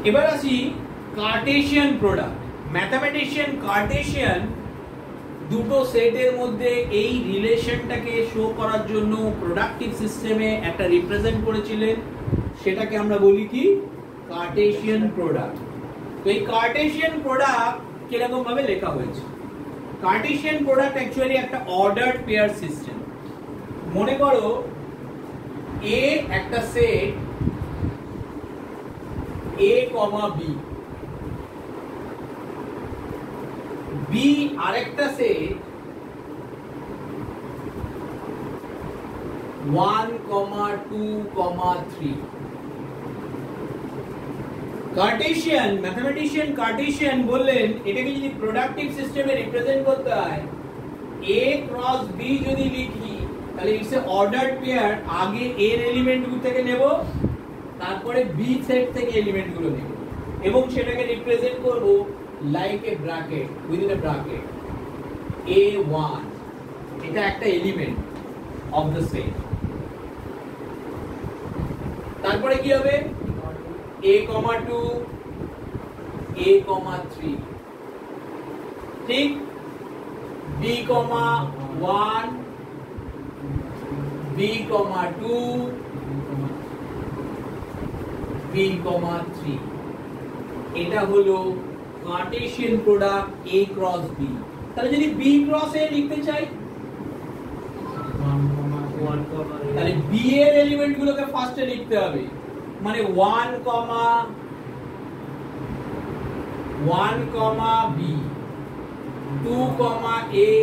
এবার আসি Cartesian product. Mathematician Cartesian দুটো সেটের মধ্যে এই রিলেশনটাকে শো করার জন্য প্রোডাক্টিভ সিস্টেমে একটা রিপ্রেজেন্ট করেছিলেন, সেটাকে আমরা বলি কি কার্টেসিয়ান প্রোডাক্ট। তো এই কার্টেসিয়ান প্রোডাক্ট কিরকম ভাবে লেখা হয়েছে? কার্টেসিয়ান প্রোডাক্ট অ্যাকচুয়ালি একটা অর্ডার্ড পেয়ার সিস্টেম। মনে করো এ একটা সেট A, B, B আরেকটা সেট 1, 2, 3। কার্টেসিয়ান ম্যাথমেটিশিয়ান কার্টেসিয়ান বললেন এটাকে যদি প্রোডাক্টিভ সিস্টেমে রিপ্রেজেন্ট করতে হয়, A ক্রস B যদি লিখি তাহলে ইটস এ অর্ডার্ড পেয়ার। আগে এর এলিমেন্টগুলো থেকে নেব, তারপরে বি সেট থেকে এলিমেন্ট গুলো নেব এবং সেটাকে রিপ্রেজেন্ট করব like a bracket, within a bracket A1। এটা একটা এলিমেন্ট অফ দ্য সেট। তারপরে কি হবে? A2, A3, ঠিক? B1, B2, B3। এটা হলো Cartesian product A cross B। তাহলে যদি B ক্রস A লিখতে চাই তাহলে B এর এলিমেন্ট গুলোকে ফার্স্টে লিখতে হবে, মানে 1, B, 2, A,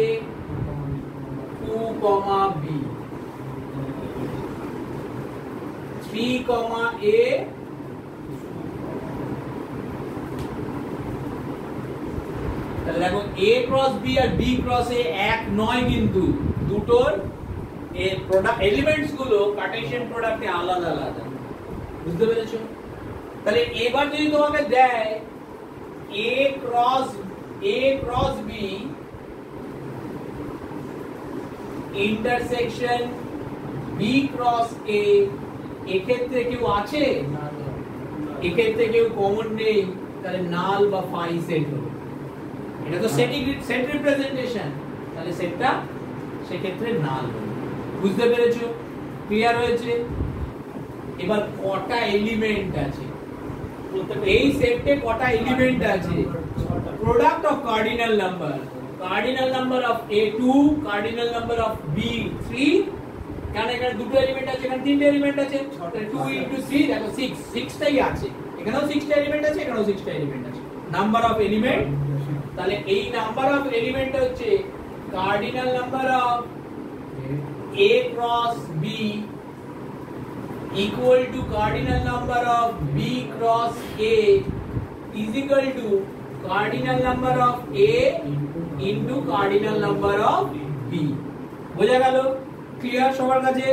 2, B, 3, A, তাহলে দেখো A ক্রস B আর B ক্রস A এক নয়, কিন্তু দুটোর এই প্রোডাক্ট এলিমেন্টস গুলো কার্টেসিয়ান প্রোডাক্টে আলাদা আলাদা। বুঝতে পেরেছো? তাহলে এবার যদি তোমাকে দেয় A cross B intersection B cross A, এক্ষেত্রে কেউ আছে? এক্ষেত্রে কেউ কমন নেই, তাহলে নাল বা ফাই সেট হলো। এটা তো সেট রিপ্রেজেন্টেশন, তাহলে সেটটা সেক্ষেত্রে নাল হলো। বুঝতে পেরেছো? ক্লিয়ার হয়েছে? এবার কটা এলিমেন্ট আছে এই সেটে? কটা এলিমেন্ট আছে? Product of cardinal number, cardinal number of A2, cardinal number of B3। কারণ এখানে দুটো এলিমেন্ট আছে, এখানে তিনটে এলিমেন্ট আছে, 2 into 3 দেখো 6টাই আছে। এখানেও 6টা এলিমেন্ট আছে, এখানেও 6টা এলিমেন্ট আছে। নাম্বার অফ এলিমেন্ট, তাহলে এই নাম্বার অফ এলিমেন্ট হচ্ছে cardinal number of A cross B equal to cardinal number of B cross A is equal to cardinal number of A into cardinal number of B। বোঝা গেল? Clear সবার কাছে?